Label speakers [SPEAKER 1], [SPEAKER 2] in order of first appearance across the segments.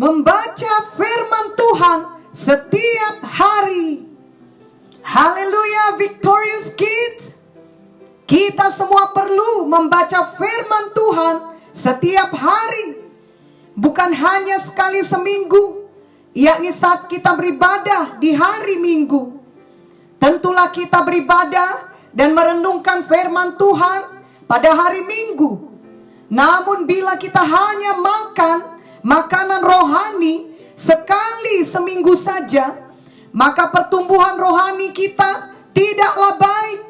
[SPEAKER 1] membaca firman Tuhan setiap hari. Haleluya, Victorious Kids. Kita semua perlu membaca firman Tuhan setiap hari. Bukan hanya sekali seminggu, yakni saat kita beribadah di hari Minggu. Tentulah kita beribadah dan merenungkan firman Tuhan pada hari Minggu. Namun bila kita hanya makan makanan rohani sekali seminggu saja, maka pertumbuhan rohani kita tidaklah baik.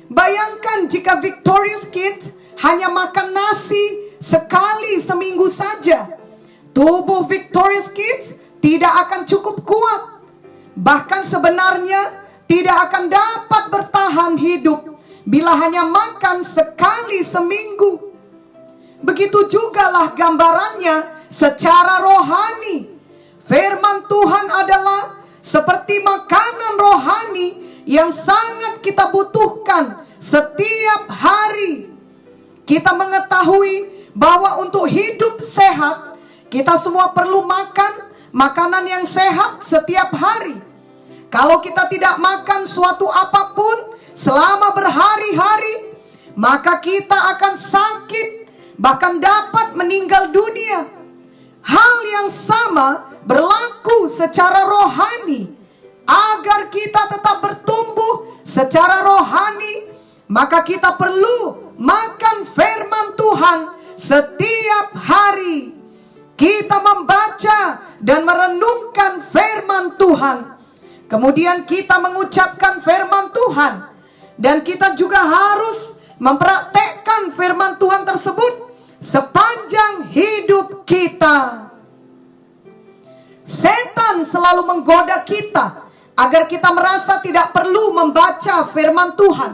[SPEAKER 1] Bayangkan jika Victorious Kids hanya makan nasi sekali seminggu saja, tubuh Victorious Kids tidak akan cukup kuat. Bahkan sebenarnya tidak akan dapat bertahan hidup bila hanya makan sekali seminggu. Begitu jugalah gambarannya secara rohani. Firman Tuhan adalah seperti makanan rohani yang sangat kita butuhkan setiap hari. Kita mengetahui bahwa untuk hidup sehat, kita semua perlu makan makanan yang sehat setiap hari. Kalau kita tidak makan suatu apapun selama berhari-hari, maka kita akan sakit, bahkan dapat meninggal dunia. Hal yang sama berlaku secara rohani. Agar kita tetap bertumbuh secara rohani, maka kita perlu makan firman Tuhan setiap hari. Kita membaca dan merenungkan firman Tuhan. Kemudian kita mengucapkan firman Tuhan. Dan kita juga harus mempraktekkan firman Tuhan tersebut sepanjang hidup kita. Setan selalu menggoda kita agar kita merasa tidak perlu membaca firman Tuhan.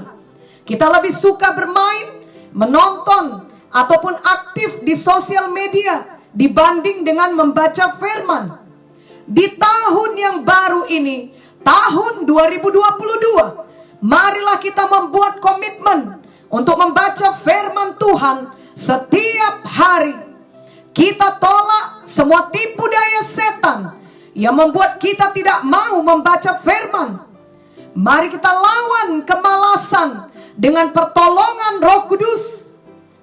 [SPEAKER 1] Kita lebih suka bermain, menonton, ataupun aktif di sosial media dibanding dengan membaca firman. Di tahun yang baru ini, tahun 2022, marilah kita membuat komitmen untuk membaca firman Tuhan setiap hari. Kita tolak semua tipu daya setan yang membuat kita tidak mau membaca firman. Mari kita lawan kemalasan dengan pertolongan Roh Kudus.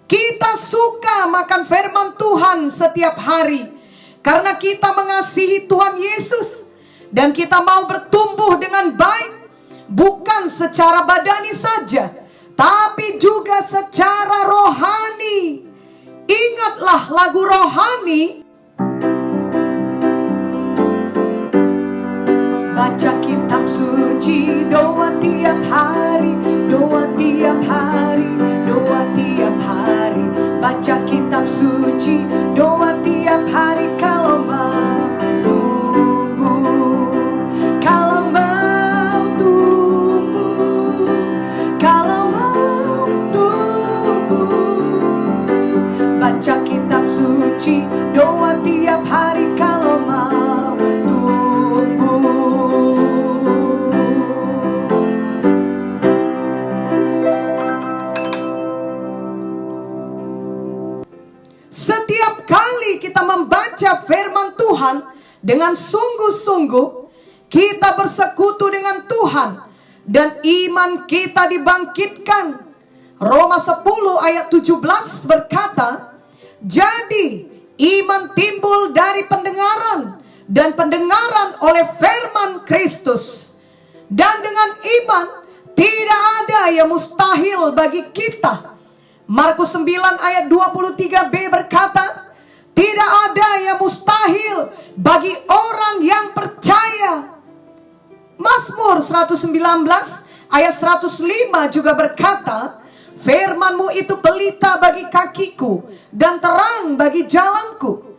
[SPEAKER 1] Kita suka makan firman Tuhan setiap hari karena kita mengasihi Tuhan Yesus. Dan kita mau bertumbuh dengan baik, bukan secara badani saja, tapi juga secara rohani. Ingatlah lagu rohani. Baca kitab suci, doa tiap hari, doa tiap hari, doa tiap hari. Baca kitab suci, doa tiap hari kalau mau tumbuh, kalau mau tumbuh, kalau mau tumbuh. Baca kitab suci, doa tiap hari kalau mau tumbuh. Setiap kali kita membaca firman Tuhan dengan sungguh-sungguh, kita bersekutu dengan Tuhan dan iman kita dibangkitkan. Roma 10 ayat 17 berkata, jadi iman timbul dari pendengaran, dan pendengaran oleh firman Kristus. Dan dengan iman tidak ada yang mustahil bagi kita. Markus 9 ayat 23b berkata, tidak ada yang mustahil bagi orang yang percaya. Mazmur 119 ayat 105 juga berkata, firman-Mu itu pelita bagi kakiku dan terang bagi jalanku.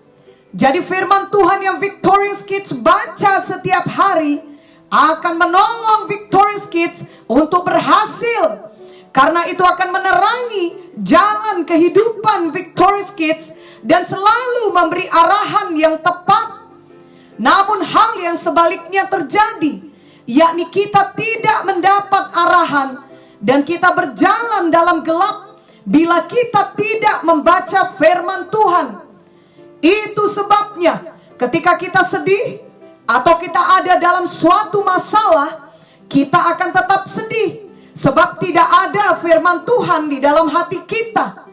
[SPEAKER 1] Jadi firman Tuhan yang Victorious Kids baca setiap hari akan menolong Victorious Kids untuk berhasil. Karena itu akan menerangi jalan kehidupan Victorious Kids dan selalu memberi arahan yang tepat. Namun hal yang sebaliknya terjadi, yakni kita tidak mendapat arahan dan kita berjalan dalam gelap bila kita tidak membaca firman Tuhan. Itu sebabnya Ketika kita sedih atau kita ada dalam suatu masalah, kita akan tetap sedih sebab tidak ada firman Tuhan di dalam hati kita.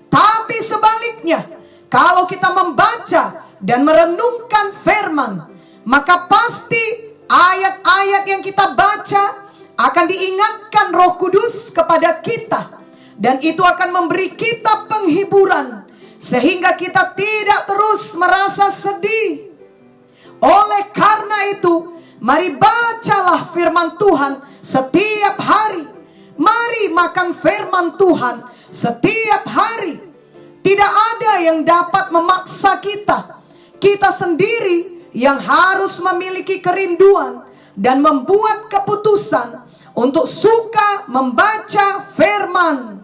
[SPEAKER 1] Tapi sebaliknya, kalau kita membaca dan merenungkan firman, maka pasti ayat-ayat yang kita baca akan diingatkan Roh Kudus kepada kita, dan itu akan memberi kita penghiburan sehingga kita tidak terus merasa sedih. Oleh karena itu, mari bacalah firman Tuhan setiap hari. Mari makan firman Tuhan setiap hari. Tidak ada yang dapat memaksa kita. Kita sendiri yang harus memiliki kerinduan dan membuat keputusan untuk suka membaca firman.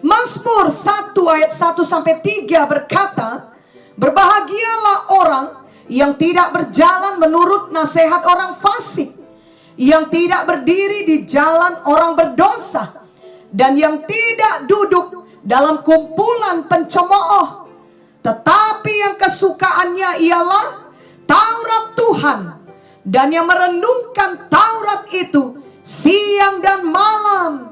[SPEAKER 1] Mazmur 1 ayat 1-3 berkata, berbahagialah orang yang tidak berjalan menurut nasihat orang fasik, yang tidak berdiri di jalan orang berdosa, dan yang tidak duduk dalam kumpulan pencemooh, tetapi yang kesukaannya ialah Taurat Tuhan, dan yang merenungkan Taurat itu siang dan malam.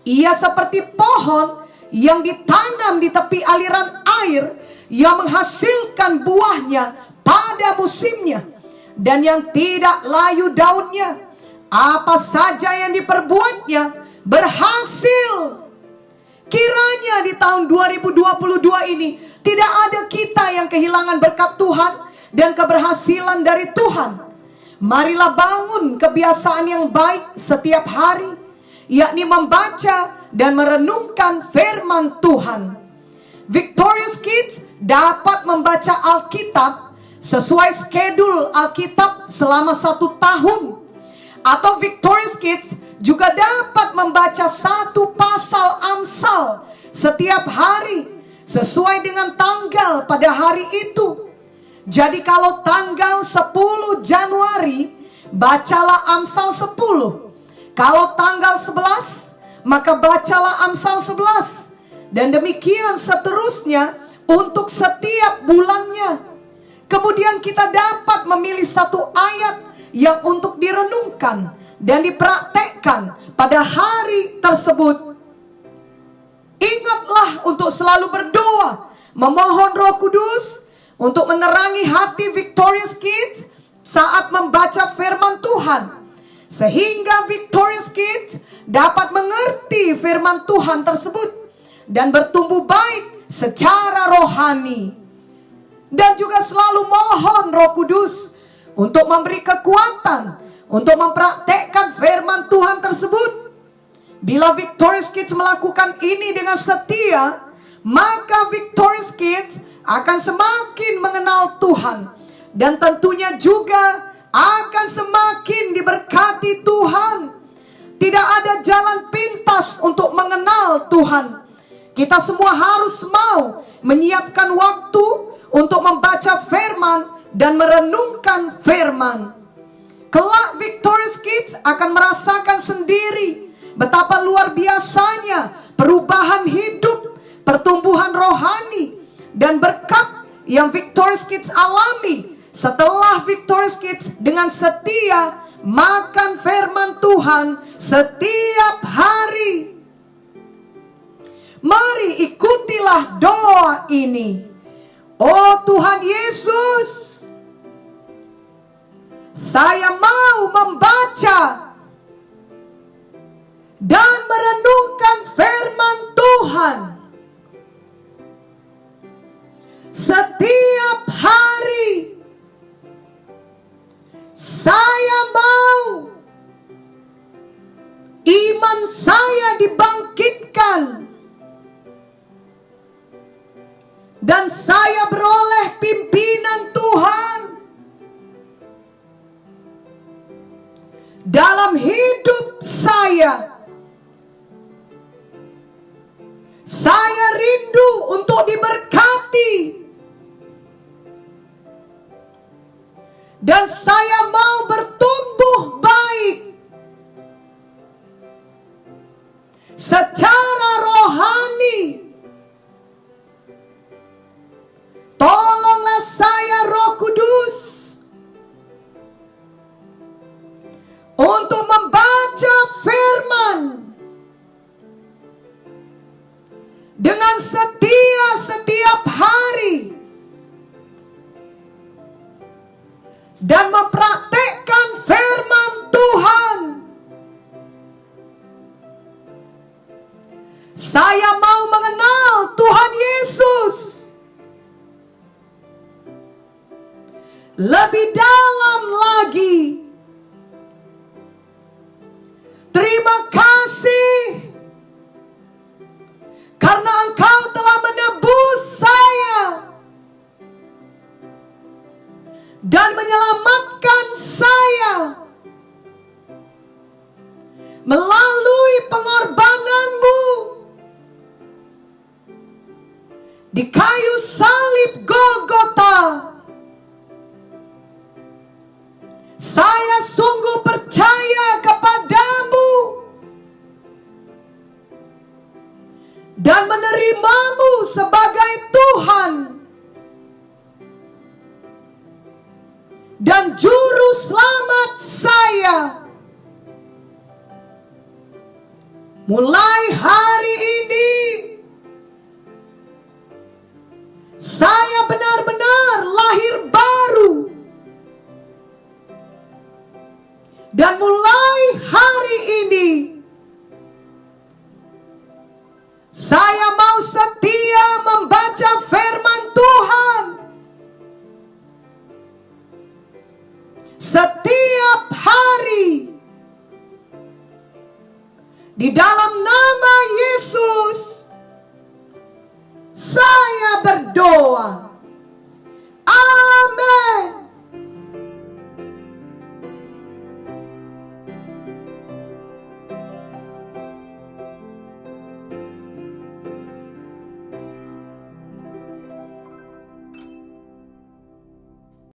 [SPEAKER 1] Ia seperti pohon yang ditanam di tepi aliran air, yang menghasilkan buahnya pada musimnya, dan yang tidak layu daunnya. Apa saja yang diperbuatnya berhasil. Kiranya di tahun 2022 ini tidak ada kita yang kehilangan berkat Tuhan dan keberhasilan dari Tuhan. Marilah bangun kebiasaan yang baik setiap hari, yakni membaca dan merenungkan firman Tuhan. Victorious Kids dapat membaca Alkitab sesuai skedul Alkitab selama 1 tahun. Atau Victorious Kids juga dapat membaca 1 pasal Amsal setiap hari sesuai dengan tanggal pada hari itu. Jadi kalau tanggal 10 Januari, bacalah Amsal 10. Kalau tanggal 11, maka bacalah Amsal 11. Dan demikian seterusnya untuk setiap bulannya. Kemudian kita dapat memilih 1 ayat yang untuk direnungkan dan dipraktekkan pada hari tersebut. Ingatlah untuk selalu berdoa, memohon Roh Kudus untuk menerangi hati Victorious Kids saat membaca firman Tuhan, sehingga Victorious Kids dapat mengerti firman Tuhan tersebut dan bertumbuh baik secara rohani. Dan juga selalu mohon Roh Kudus untuk memberi kekuatan untuk mempraktekkan firman Tuhan tersebut. Bila Victorious Kids melakukan ini dengan setia, maka Victorious Kids akan semakin mengenal Tuhan, dan tentunya juga akan semakin diberkati Tuhan. Tidak ada jalan pintas untuk mengenal Tuhan. Kita semua harus mau menyiapkan waktu untuk membaca firman dan merenungkan firman. Kelak Victorious Kids akan merasakan sendiri betapa luar biasanya perubahan hidup, pertumbuhan rohani, dan berkat yang Victorious Kids alami setelah Victorious Kids dengan setia makan firman Tuhan setiap hari. Mari ikutilah doa ini. Oh Tuhan Yesus, saya mau membaca dan merenungkan firman Tuhan setiap hari. Saya mau iman saya dibangkitkan, dan saya beroleh pimpinan Tuhan dalam hidup saya. Saya rindu untuk diberkati, dan saya mau bertumbuh baik secara rohani. Tolonglah saya dengan setia setiap hari dan mempraktekkan firman Tuhan. Saya mau mengenal Tuhan Yesus lebih dalam lagi. Terima kasih karena Engkau telah menebus saya dan menyelamatkan saya melalui pengorbanan-Mu di kayu salib Golgota. Saya sungguh percaya kepadamu dan menerimamu sebagai Tuhan dan Juru Selamat saya. Mulai hari ini, saya benar-benar lahir baru. Dan mulai hari ini, saya mau setia membaca firman Tuhan setiap hari. Di dalam nama Yesus, saya berdoa.